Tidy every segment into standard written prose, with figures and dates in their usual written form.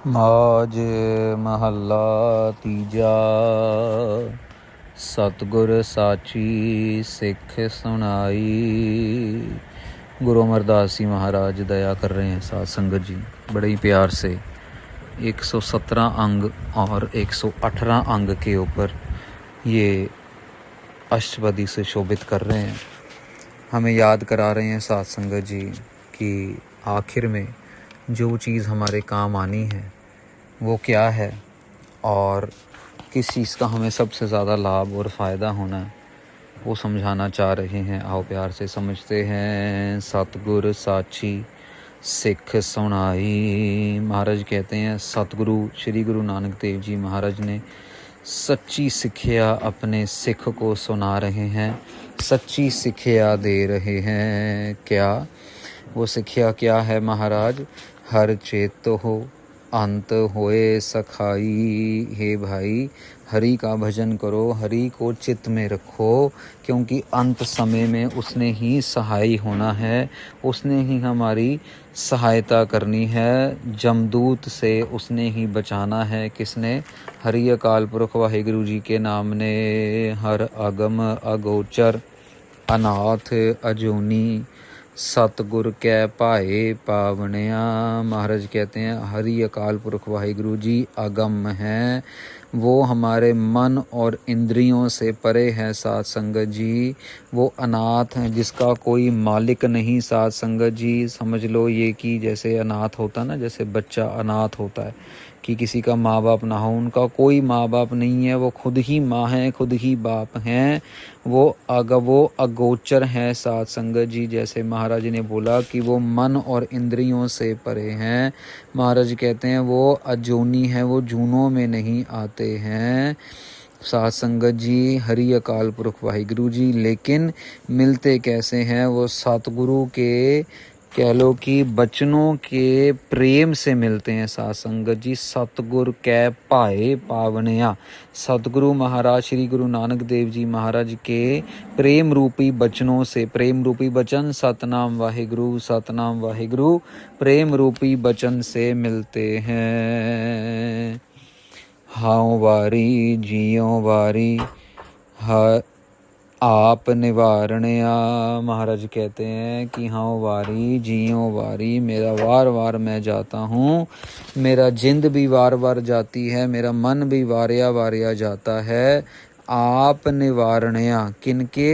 ਮਾਝ ਮਹੱਲਾ ਤੀਜਾ। ਸਤਿਗੁਰ ਸਾਚੀ ਸਿੱਖ सुनाई। गुरु अमरदास जी महाराज दया कर रहे हैं साथ संगत जी, बड़े ही प्यार से 117 अंग और 118 अंग के ऊपर ये अष्टपदी से शोभित कर रहे हैं। हमें याद करा रहे हैं साथ संगत जी कि आखिर में जो चीज़ हमारे काम आनी है वो क्या है और किस चीज़ का हमें सबसे ज़्यादा लाभ और फ़ायदा होना है, वो समझाना चाह रहे हैं। आओ प्यार से समझते हैं। सतगुर साची सिख सुनाई। महाराज कहते हैं सतगुरु श्री गुरु नानक देव जी महाराज ने सच्ची सिक्ख्या अपने सिख को सुना रहे हैं, सच्ची सिक्ख्या दे रहे हैं। क्या वो सिक्ख्या क्या है महाराज? हर चेत हो अंत होए सखाई। हे भाई, हरि का भजन करो, हरि को चित्त में रखो, क्योंकि अंत समय में उसने ही सहाय होना है, उसने ही हमारी सहायता करनी है। जमदूत से उसने ही बचाना है। किसने? हरि अकाल पुरख वाहिगुरु जी के नाम ने। हर अगम अगोचर अनाथ अजूनी सतगुर कै भाए पावनिया। महाराज कहते हैं हरि अकाल पुरख वाहिगुरु जी अगम हैं, वो हमारे मन और इंद्रियों से परे हैं साथ संगत जी। वो अनाथ हैं, जिसका कोई मालिक नहीं साथ संगत जी। समझ लो ये कि जैसे अनाथ होता ना, जैसे बच्चा अनाथ होता है कि किसी का माँ बाप ना हो, उनका कोई माँ बाप नहीं है, वो खुद ही माँ हैं, खुद ही बाप हैं। वो अगोचर हैं साथ संगत जी। जैसे महाराज ने बोला कि वो मन और इंद्रियों से परे हैं। महाराज कहते हैं वो अजूनी है, वो जूनों में नहीं आते हैं साथ संगत जी। हरि अकाल पुरख वाहिगुरु जी लेकिन मिलते कैसे हैं? वो सतगुरु के कह लो कि बचनों के प्रेम से मिलते हैं साथ संगत जी। सतगुर कै भाए पावनिया। सतगुरु महाराज श्री गुरु नानक देव जी महाराज के प्रेम रूपी बचनों से, प्रेम रूपी बचन सतनाम वाहिगुरु, सतनाम वाहिगुरु, प्रेम रूपी बचन से मिलते हैं। हाओ वारी जियो वारी आप निवारणया। महाराज कहते हैं कि हाँ वारी जियो वारी, मेरा वार वार मैं जाता हूँ, मेरा जिंद भी वार वार जाती है, मेरा मन भी वारिया वारिया जाता है। आप निवारणया किनके,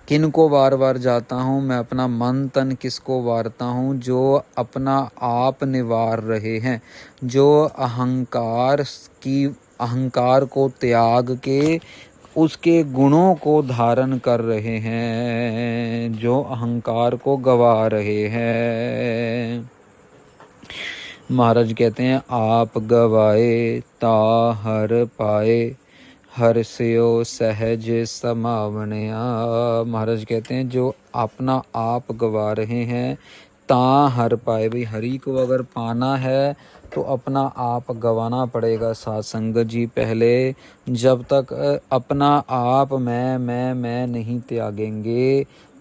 किनको वार वार जाता हूँ मैं? अपना मन तन किसको वारता हूँ? जो अपना आप निवार रहे हैं, जो अहंकार को त्याग के उसके गुणों को धारण कर रहे हैं, जो अहंकार को गवा रहे हैं। महाराज कहते हैं आप गवाए ता हर पाए, हर स्यो सहज समावणया। महाराज कहते हैं जो अपना आप गवा रहे हैं ता हर पाए। भाई हरि को अगर पाना है तो अपना आप गवाना पड़ेगा साथ संगत जी। पहले जब तक अपना आप मैं नहीं त्यागेंगे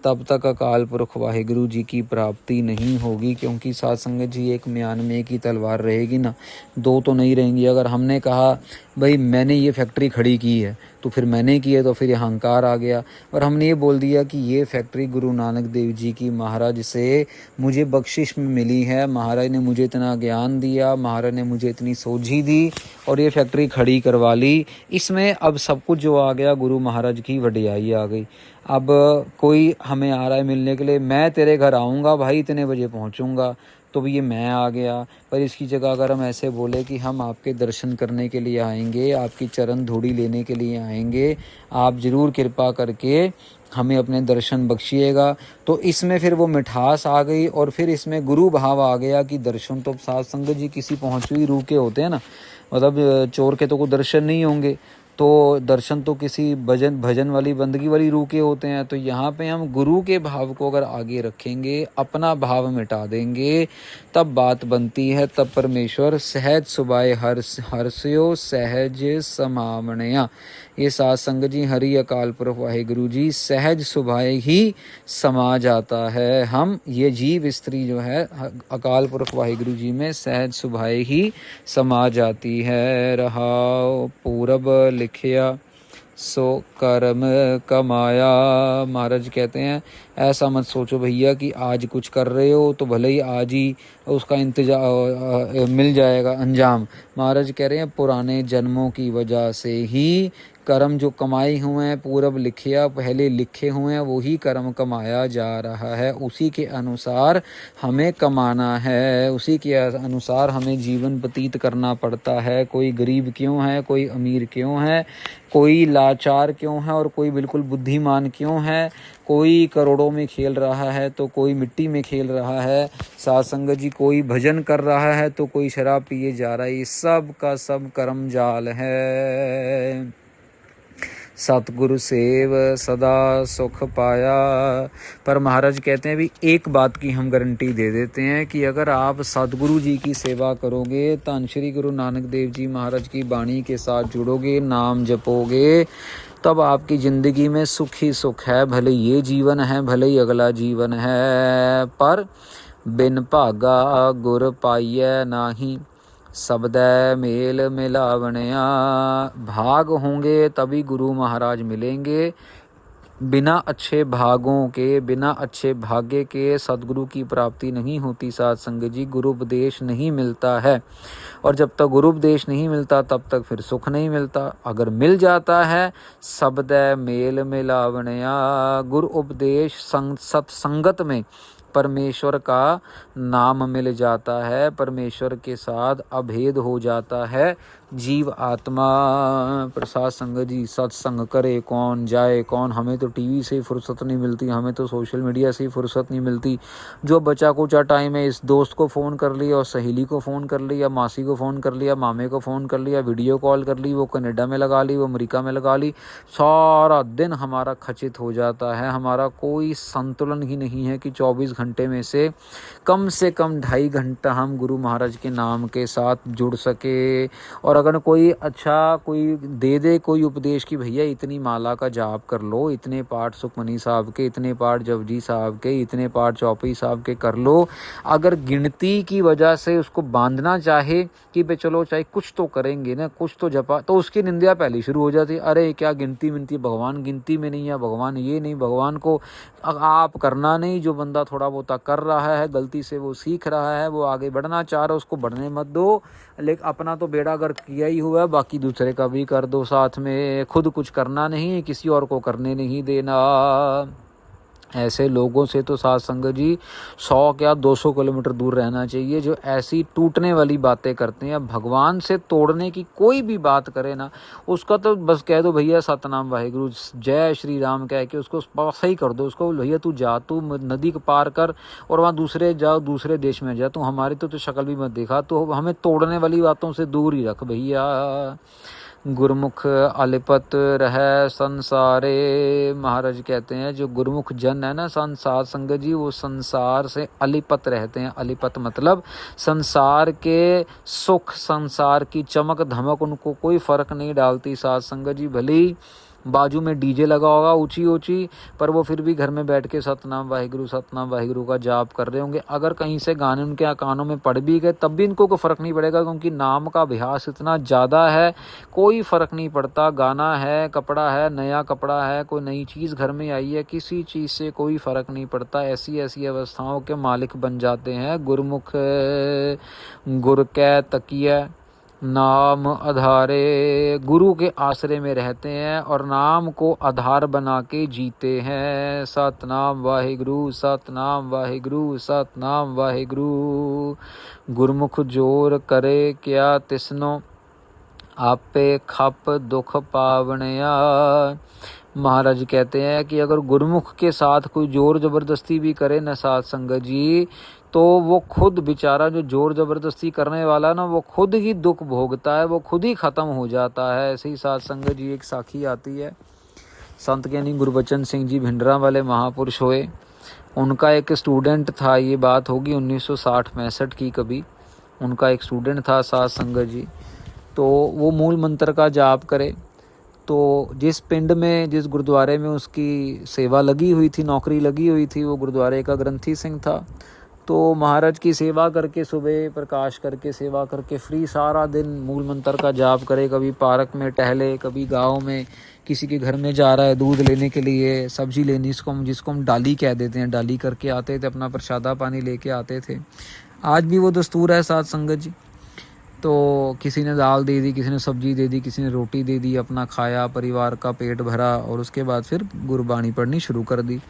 तब तक अकाल पुरख वाहिगुरु जी की प्राप्ति नहीं होगी। क्योंकि साथ संगत जी एक म्यान में की तलवार रहेगी ना, दो तो नहीं रहेंगी। अगर हमने कहा भाई मैंने ये फैक्ट्री खड़ी की है तो फिर मैंने की है, तो फिर अहंकार आ गया। और हमने ये बोल दिया कि ये फैक्ट्री गुरु नानक देव जी की महाराज से मुझे बख्शिश में मिली है, महाराज ने मुझे इतना ज्ञान दिया, महाराज ने मुझे इतनी सोझी दी और ये फैक्ट्री खड़ी करवा ली। इसमें अब सब कुछ जो आ गया गुरु महाराज की वडियाई आ गई। अब कोई हमें आ रहा है मिलने के लिए, मैं तेरे घर आऊँगा भाई, इतने बजे पहुँचूँगा, तो ये मैं आ गया। पर इसकी जगह अगर हम ऐसे बोले कि हम आपके दर्शन करने के लिए आएंगे, आपकी चरण धूड़ी लेने के लिए आएंगे, आप ज़रूर कृपा करके हमें अपने दर्शन बख्शिएगा, तो इसमें फिर वो मिठास आ गई और फिर इसमें गुरु भाव आ गया कि दर्शन तो साथ संगत जी किसी पहुँची हुई रूह के होते हैं ना, मतलब चोर के तो कोई दर्शन नहीं होंगे, तो दर्शन तो किसी भजन वाली बंदगी वाली रूह के होते हैं। तो यहाँ पे हम गुरु के भाव को अगर आगे रखेंगे, अपना भाव मिटा देंगे, तब बात बनती है, तब परमेश्वर सहज सुबाए हर्षयो सहज समावणया। ये साध संगत जी हरि अकाल पुरख वाहिगुरु जी सहज सुभाए ही समा जाता है। हम ये जीव स्त्री जो है अकाल पुरख वाहिगुरु जी में सहज सुभाए ही समा जाती है। रहाओ पूरब लिखिया सो कर्म कमाया। महाराज कहते हैं ऐसा मत सोचो भैया कि आज कुछ कर रहे हो तो भले ही आज ही उसका इंतजार मिल जाएगा अंजाम। महाराज कह रहे हैं पुराने जन्मों की वजह से ही कर्म जो कमाए हुए हैं, पूरब लिखिया पहले लिखे हुए हैं, वही कर्म कमाया जा रहा है। उसी के अनुसार हमें कमाना है, उसी के अनुसार हमें जीवन व्यतीत करना पड़ता है। कोई गरीब क्यों है, कोई अमीर क्यों है, कोई लाचार क्यों है और कोई बिल्कुल बुद्धिमान क्यों है, कोई करोड़ों में खेल रहा है तो कोई मिट्टी में खेल रहा है। साध संगत जी कोई भजन कर रहा है तो कोई शराब पिए जा रहा है। ये सब का सब कर्म जाल है। सतगुरु सेव सदा सुख पाया। पर महाराज कहते हैं भी एक बात की हम गारंटी दे देते हैं कि अगर आप सतगुरु जी की सेवा करोगे, धन श्री गुरु नानक देव जी महाराज की वाणी के साथ जुड़ोगे, नाम जपोगे, तब आपकी ज़िंदगी में सुख ही सुख है। भले ये जीवन है, भले ही अगला जीवन है, पर बिन भागा गुर पाइय नाही सबदै मेल मिलावणिया। भाग होंगे तभी गुरु महाराज मिलेंगे। बिना अच्छे भागों के, बिना अच्छे भाग्य के सदगुरु की प्राप्ति नहीं होती। साध संगत जी गुरु उपदेश नहीं मिलता है, और जब तक गुरु उपदेश नहीं मिलता तब तक फिर सुख नहीं मिलता। अगर मिल जाता है सबदै मेल मिलावणिया, गुरु उपदेश सत्संगत में परमेश्वर का नाम मिल जाता है, परमेश्वर के साथ अभेद हो जाता है जीव आत्मा। प्रसाद संगत जी सत्संग करे कौन, जाए कौन। हमें तो टीवी से फुर्सत नहीं मिलती, हमें तो सोशल मीडिया से फुर्सत नहीं मिलती। जो बचा कुचा टाइम है, इस दोस्त को फ़ोन कर लिया और सहेली को फ़ोन कर लिया, मासी को फ़ोन कर लिया, मामे को फ़ोन कर लिया, वीडियो कॉल कर ली, वो कनाडा में लगा ली, वो अमेरिका में लगा ली। सारा दिन हमारा खचित हो जाता है। हमारा कोई संतुलन ही नहीं है कि 24 घंटे में से कम 2.5 घंटा हम गुरु महाराज के नाम के साथ जुड़ सके। और अगर कोई अच्छा कोई दे दे कोई उपदेश कि भैया इतनी माला का जाप कर लो, इतने पाठ सुखमनी साहब के, इतने पाठ जपजी साहब के, इतने पाठ चौपई साहब के कर लो, अगर गिनती की वजह से उसको बांधना चाहे कि भाई चलो चाहे कुछ तो करेंगे ना, कुछ तो जपा, तो उसकी निंदा पहले शुरू हो जाती है। अरे क्या गिनती मिनती, भगवान गिनती में नहीं है, भगवान ये नहीं, भगवान को आप करना नहीं। जो बंदा थोड़ा बहुत कर रहा है, गलती से वो सीख रहा है, वो आगे बढ़ना चाह रहा है, उसको बढ़ने मत दो। लेकिन अपना तो बेड़ा गर्क किया ही हुआ है, बाकी दूसरे का भी कर दो साथ में। खुद कुछ करना नहीं, किसी और को करने नहीं देना। ऐसे लोगों से तो साध संगत जी 100 क्या 200 किलोमीटर दूर रहना चाहिए, जो ऐसी टूटने वाली बातें करते हैं। भगवान से तोड़ने की कोई भी बात करे ना, उसका तो बस कह दो भैया सतनाम वाहिगुरु जय श्री राम कह के उसको सही कर दो। उसको भैया तू जा, तू नदी को पार कर और वहाँ दूसरे जाओ, दूसरे देश में जा, तू हमारी तो शक्ल भी मत दिखा। तो हमें तोड़ने वाली बातों से दूर ही रख भैया। गुरमुख अलिपत रह संसारे। महाराज कहते हैं जो गुरमुख जन है ना संसार संगत जी, वो संसार से अलिपत रहते हैं। अलिपत मतलब संसार के सुख, संसार की चमक धमक उनको कोई फर्क नहीं डालती। साध संगत जी भले ही बाजू में डीजे लगा होगा ऊंची ऊंची, पर वो फिर भी घर में बैठ के सतनाम वाहिगुरु का जाप कर रहे होंगे। अगर कहीं से गाने उनके कानों में पड़ भी गए तब भी इनको कोई फ़र्क नहीं पड़ेगा, क्योंकि नाम का अभ्यास इतना ज़्यादा है, कोई फ़र्क नहीं पड़ता। गाना है, कपड़ा है, नया कपड़ा है, कोई नई चीज़ घर में आई है, किसी चीज़ से कोई फ़र्क नहीं पड़ता। ऐसी ऐसी अवस्थाओं के मालिक बन जाते हैं गुरमुख। गुर कै तकिया नाम आधारे, गुरु के आश्रय में रहते हैं और नाम को आधार बना के जीते हैं। सतनाम वाहिगुरु, सतनाम वाहिगुरु, सतनाम वाहिगुरु। गुरमुख जोर करे क्या तिसनो, आपे खप दुख पावणिया। महाराज कहते हैं कि अगर गुरमुख के साथ कोई जोर जबरदस्ती भी करे न साध संगत जी, तो वो खुद बेचारा जो जोर जबरदस्ती करने वाला ना, वो खुद ही दुख भोगता है, वो खुद ही ख़त्म हो जाता है। ऐसे ही साध संगत जी एक साखी आती है। संत ज्ञानी गुरबचन सिंह जी भिंडरा वाले महापुरुष हुए, उनका एक स्टूडेंट था। ये बात होगी 1960-65 की कभी। उनका एक स्टूडेंट था साध संगत जी, तो वो मूल मंत्र का जाप करे तो जिस पिंड में, जिस गुरुद्वारे में उसकी सेवा लगी हुई थी, नौकरी लगी हुई थी, वो गुरुद्वारे का ग्रंथी सिंह था। तो महाराज की सेवा करके, सुबह प्रकाश करके सेवा करके फ्री सारा दिन मूल मंत्र का जाप करे, कभी पार्क में टहले, कभी गांव में किसी के घर में जा रहा है दूध लेने के लिए, सब्जी लेनी, जिसको हम डाली कह देते हैं, डाली करके आते थे, अपना प्रसादा पानी लेके आते थे। आज भी वो दस्तूर है साथ संगत जी। तो किसी ने दाल दे दी, किसी ने सब्जी दे दी, किसी ने रोटी दे दी, अपना खाया, परिवार का पेट भरा और उसके बाद फिर गुरबाणी पढ़नी शुरू कर दी।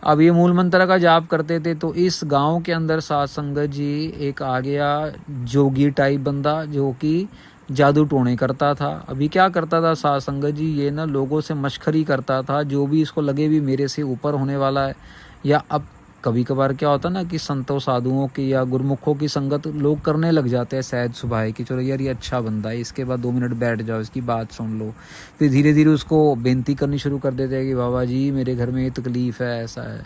अब ये मूल मंत्र का जाप करते थे। तो इस गांव के अंदर साथ संगत जी एक आ गया जोगी टाइप बंदा, जो कि जादू टोने करता था। अभी क्या करता था साथ संगत जी, ये ना लोगों से मशखरी करता था, जो भी इसको लगे भी मेरे से ऊपर होने वाला है। या अब कभी कभार क्या होता ना कि संतों साधुओं की या गुरमुखों की संगत लोग करने लग जाते हैं सहज सुभाव की, चलो यार ये अच्छा बंदा है, इसके बाद 2 मिनट बैठ जाओ, इसकी बात सुन लो। फिर धीरे धीरे उसको बेनती करनी शुरू कर देते हैं कि बाबा जी मेरे घर में ये तकलीफ़ है, ऐसा है।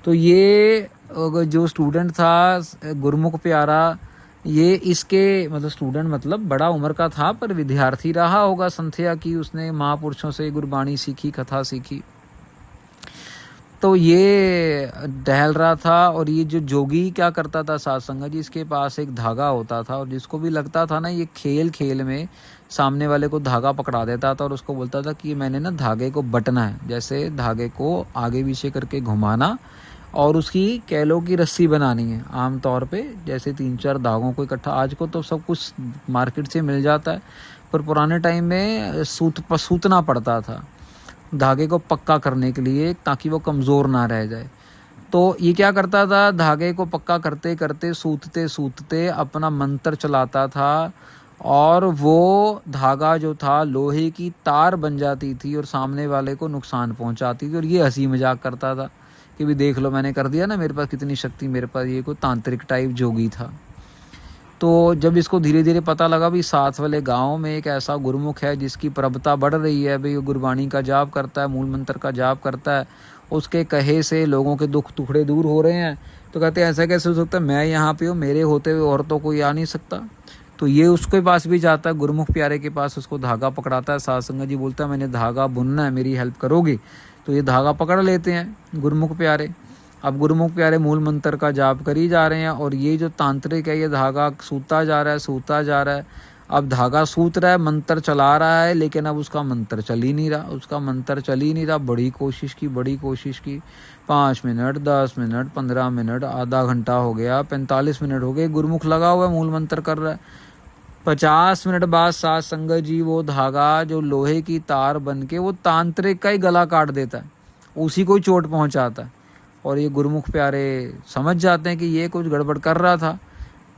तो ये जो स्टूडेंट था गुरमुख प्यारा, ये इसके मतलब स्टूडेंट मतलब बड़ा उम्र का था, पर विद्यार्थी रहा होगा संध्या की, उसने महापुरुषों से गुरबाणी सीखी, कथा सीखी। तो ये टहल रहा था और ये जो जोगी क्या करता था साथ संगत जी, इसके पास एक धागा होता था और जिसको भी लगता था ना, ये खेल खेल में सामने वाले को धागा पकड़ा देता था और उसको बोलता था कि मैंने ना धागे को बटना है, जैसे धागे को आगे पीछे करके घुमाना और उसकी कह लो कि रस्सी बनानी है। आम तौर पे जैसे 3-4 धागों को इकट्ठा, आज को तो सब कुछ मार्केट से मिल जाता है, पर पुराने टाइम में सूतना पड़ता था धागे को पक्का करने के लिए, ताकि वो कमज़ोर ना रह जाए। तो ये क्या करता था, धागे को पक्का करते करते सूतते सूतते अपना मंत्र चलाता था और वो धागा जो था लोहे की तार बन जाती थी और सामने वाले को नुकसान पहुंचाती थी। और ये हंसी मजाक करता था कि भी देख लो मैंने कर दिया ना, मेरे पास कितनी शक्ति, मेरे पास ये कोई तांत्रिक टाइप जोगी था। तो जब इसको धीरे धीरे पता लगा भी साथ वाले गांव में एक ऐसा गुरमुख है जिसकी प्रभुता बढ़ रही है, भाई गुरबाणी का जाप करता है, मूल मंत्र का जाप करता है, उसके कहे से लोगों के दुख टुकड़े दूर हो रहे हैं, तो कहते हैं ऐसा कैसे हो सकता है, मैं यहाँ पे हूँ, मेरे होते हुए और तो कोई आ नहीं सकता। तो ये उसके पास भी जाता है, गुरमुख प्यारे के पास, उसको धागा पकड़ाता है। साध संगत जी बोलता है मैंने धागा बुनना है, मेरी हेल्प करोगे? तो ये धागा पकड़ लेते हैं गुरमुख प्यारे। अब गुरमुख प्यारे मूल मंत्र का जाप करी जा रहे हैं और ये जो तांत्रिक है ये धागा सूता जा रहा है, सूता जा रहा है। अब धागा सूत रहा है, मंत्र चला रहा है, लेकिन अब उसका मंत्र चल ही नहीं रहा, उसका मंत्र चल ही नहीं रहा। बड़ी कोशिश की 5 मिनट, 10 मिनट, 15 मिनट, आधा घंटा हो गया, 45 मिनट हो गए, गुरमुख लगा हुआ है, मूल मंत्र कर रहा है। 50 मिनट बाद साध संगत जी वो धागा जो लोहे की तार बन के वो तांत्रिक का ही गला काट देता है, उसी को ही चोट पहुंचाता है। और ये गुरमुख प्यारे समझ जाते हैं कि ये कुछ गड़बड़ कर रहा था,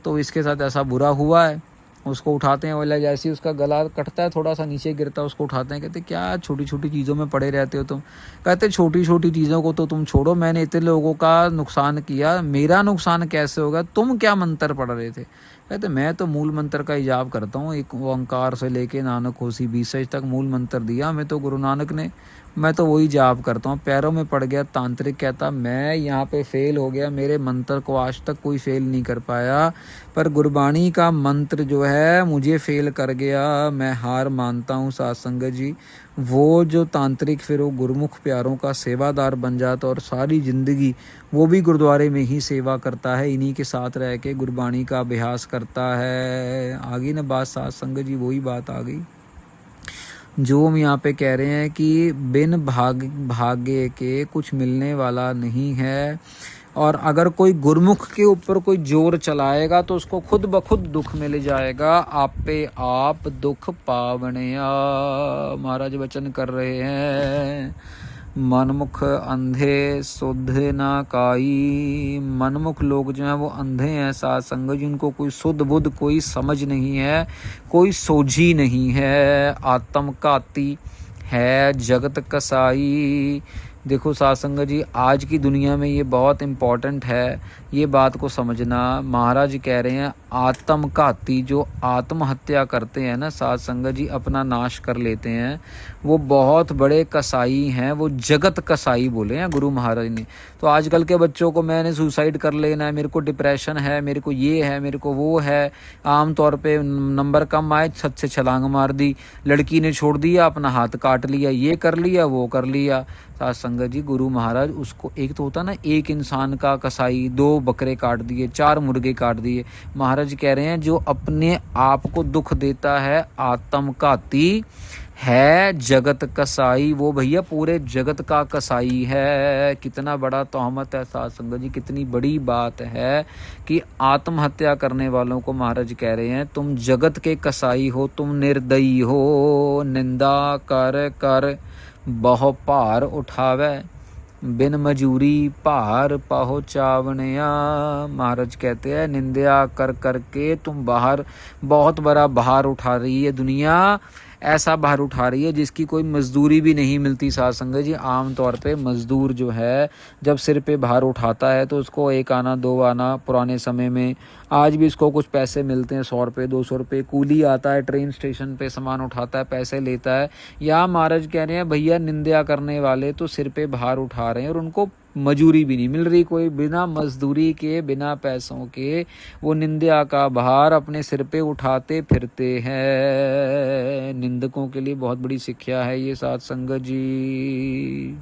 तो इसके साथ ऐसा बुरा हुआ है। उसको उठाते हैं, वाला जैसे ही उसका गला कटता है, थोड़ा सा नीचे गिरता है, उसको उठाते हैं, कहते क्या छोटी छोटी चीज़ों में पड़े रहते हो तुम? कहते छोटी छोटी चीज़ों को तो तुम छोड़ो, मैंने इतने लोगों का नुकसान किया, मेरा नुकसान कैसे होगा? तुम क्या मंत्र पढ़ रहे थे? कहते मैं तो मूल मंत्र का ही जाप करता हूँ, एक ओंकार से लेके नानक होसी बीसज तक मूल मंत्र दिया मैं तो गुरु नानक ने, मैं तो वही जाप करता हूँ। पैरों में पड़ गया। तांत्रिक कहता मैं यहाँ पे फेल हो गया, मेरे मंत्र को आज तक कोई फेल नहीं कर पाया, पर गुरबाणी का मंत्र जो है मुझे फेल कर गया, मैं हार मानता हूँ। साध संगत जी वो जो तांत्रिक फिर वो गुरमुख प्यारों का सेवादार बन जाता और सारी ज़िंदगी वो भी गुरुद्वारे में ही सेवा करता है, इन्हीं के साथ रह के गुरबाणी का अभ्यास करता है। आगे ना बात साध संगत जी वही बात आ गई जो हम यहाँ पे कह रहे हैं कि बिन भाग्य के कुछ मिलने वाला नहीं है, और अगर कोई गुरमुख के ऊपर कोई जोर चलाएगा तो उसको खुद ब खुद दुख मिल जाएगा। आप पे आप दुख पावनिया, महाराज वचन कर रहे हैं। मनमुख अंधे सुध ना काई, मनमुख लोग जो हैं वो अंधे हैं साध संगत जी, उनको कोई सुध बुध कोई समझ नहीं है, कोई सोझी नहीं है। आत्मघाती है जगत कसाई, देखो साध संगत जी, आज की दुनिया में ये बहुत इम्पॉर्टेंट है ये बात को समझना। महाराज कह रहे हैं आत्मघाती जो आत्महत्या करते हैं ना साध संगत जी, अपना नाश कर लेते हैं, वो बहुत बड़े कसाई हैं, वो जगत कसाई बोले हैं गुरु महाराज ने। तो आजकल के बच्चों को मैंने सुसाइड कर लेना है, मेरे को डिप्रेशन है, मेरे को ये है, मेरे को वो है, आम तौर पे नंबर कम आए छत से छलांग मार दी, लड़की ने छोड़ दिया, अपना हाथ काट लिया, ये कर लिया, वो कर लिया। साध संगत जी, गुरु महाराज उसको, एक तो होता ना एक इंसान का कसाई, 2 बकरे काट दिए, 4 मुर्गे काट दिए। महाराज कह रहे हैं जो अपने आप को दुख देता है आत्मघाती है जगत कसाई, वो भैया पूरे जगत का कसाई है। कितना बड़ा तोहमत है साध संगत जी, कितनी बड़ी बात है कि आत्महत्या करने वालों को महाराज कह रहे हैं तुम जगत के कसाई हो, तुम निर्दयी हो, निंदा कर कर बहु भार उठावे, बिन मजूरी भार पहुँचावनिया। महाराज कहते हैं निंदा कर करके तुम बाहर बहुत बड़ा भार उठा रही है दुनिया, ऐसा भार उठा रही है जिसकी कोई मजदूरी भी नहीं मिलती। साध संगत जी, आम तौर पे मजदूर जो है जब सिर पे भार उठाता है तो उसको 1 आना 2 आना, पुराने समय में आज भी इसको कुछ पैसे मिलते हैं, 100 रुपये 200 रुपये कूली आता है, ट्रेन स्टेशन पे सामान उठाता है, पैसे लेता है। या महाराज कह रहे हैं भैया निंदा करने वाले तो सिर पे भार उठा रहे हैं और उनको मजूरी भी नहीं मिल रही, कोई बिना मजदूरी के बिना पैसों के वो निंदा का भार अपने सिर पे उठाते फिरते हैं। निंदकों के लिए बहुत बड़ी शिक्षा है ये साध संगत जी।